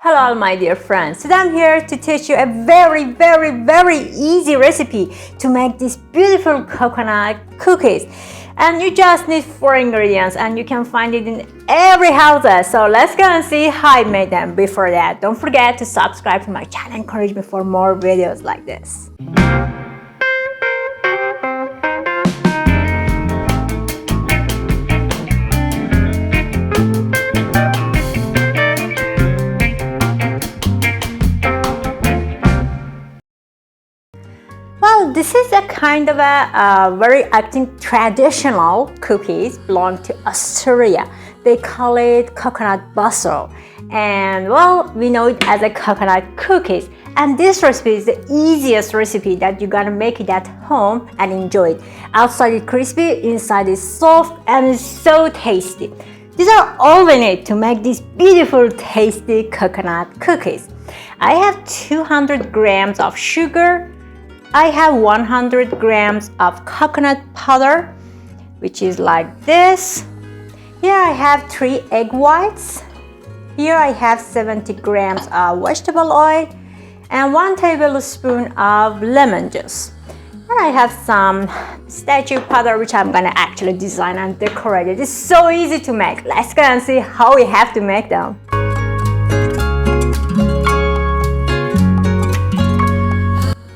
Hello my dear friends, today I'm here to teach you a very easy recipe to make these beautiful coconut cookies. And you just need 4 ingredients and you can find it in every house. So let's go and see how I made them. Before that, don't forget to subscribe to my channel and encourage me for more videos like this. Well, this is a kind of I think, traditional cookies belong to Australia. They call it coconut bustle. And well, we know it as a coconut cookies. And this recipe is the easiest recipe that you're gonna make it at home and enjoy it. Outside is crispy, inside is soft, and it's so tasty. These are all we need to make these beautiful, tasty coconut cookies. I have 200 grams of sugar. I have 100 grams of coconut powder, which is like this. Here I have 3 egg whites. Here I have 70 grams of vegetable oil and 1 tablespoon of lemon juice. And I have some pistachio powder, which I'm gonna actually design and decorate it. It's so easy to make. Let's go and see how we have to make them.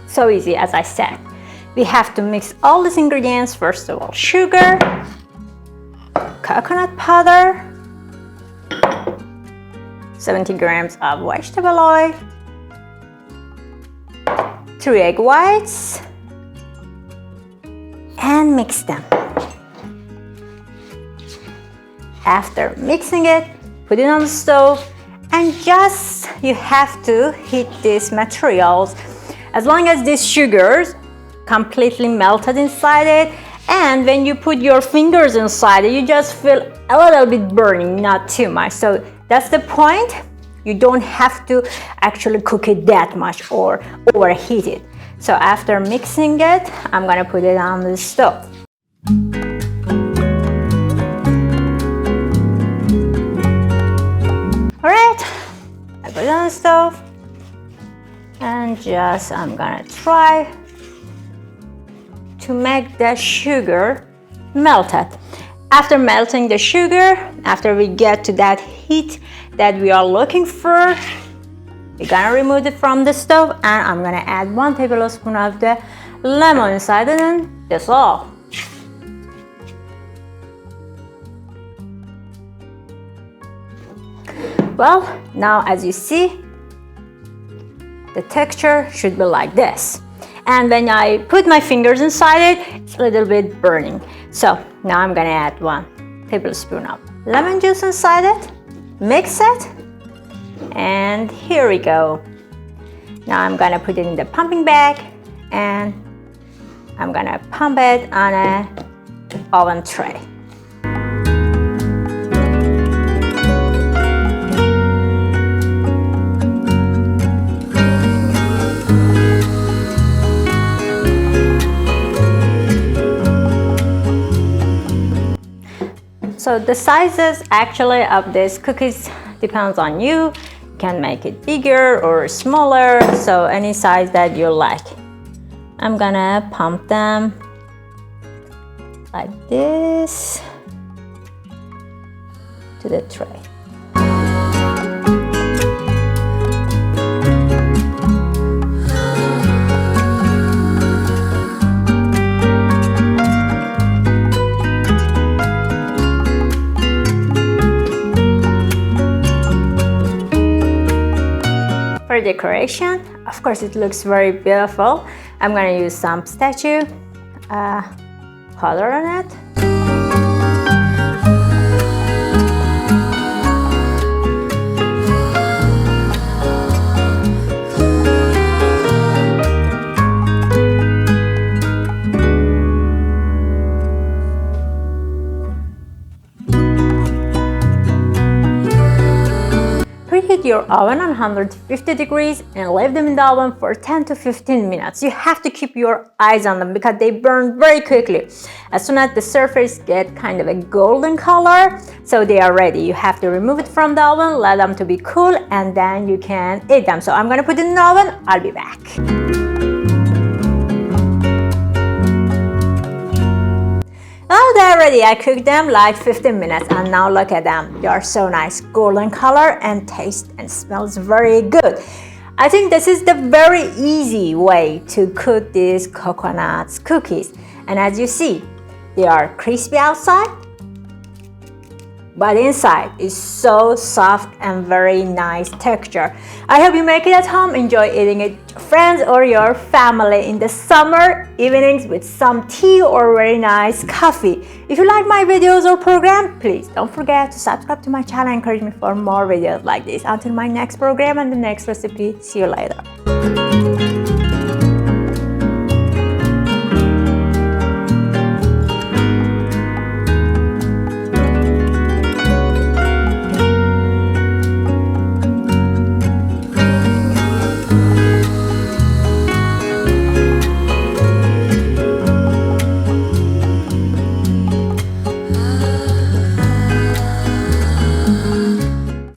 So easy, as I said. We have to mix all these ingredients. First of all, sugar, coconut powder, 70 grams of vegetable oil, 3 egg whites, and mix them. After mixing it, put it on the stove, and just you have to heat these materials as long as these sugars completely melted inside it. And when you put your fingers inside it, you just feel a little bit burning, not too much. So that's the point. You don't have to actually cook it that much or overheat it. So after mixing it, I'm gonna put it on the stove. All right, I put it on the stove. And just I'm gonna try to make the sugar melted. After melting the sugar, after we get to that heat that we are looking for, we're gonna remove it from the stove, and I'm gonna add 1 tablespoon of the lemon inside it, and that's all. Well, now as you see, the texture should be like this. And when I put my fingers inside it, it's a little bit burning. So now I'm gonna add 1 tablespoon of lemon juice inside it, mix it, and here we go. Now I'm gonna put it in the pumping bag, and I'm gonna pump it on an oven tray. So the sizes actually of these cookies depends on you. You can make it bigger or smaller, so any size that you like. I'm gonna pump them like this to the tray. For decoration, of course, it looks very beautiful. I'm gonna use some pistachio powder on it. Preheat your oven on 150 degrees and leave them in the oven for 10 to 15 minutes. You have to keep your eyes on them because they burn very quickly. As soon as the surface get kind of a golden color, so they are ready. You have to remove it from the oven, let them to be cool, and then you can eat them. So I'm gonna put it in the oven. I'll be back. Oh, they're ready. I cooked them like 15 minutes and now look at them. They are so nice, golden color and taste and smells very good. I think this is the very easy way to cook these coconut cookies. And as you see, they are crispy outside, but inside is so soft and very nice texture. I hope you make it at home. Enjoy eating it with friends or your family in the summer evenings with some tea or very nice coffee. If you like my videos or program, please don't forget to subscribe to my channel and encourage me for more videos like this. Until my next program and the next recipe, see you later.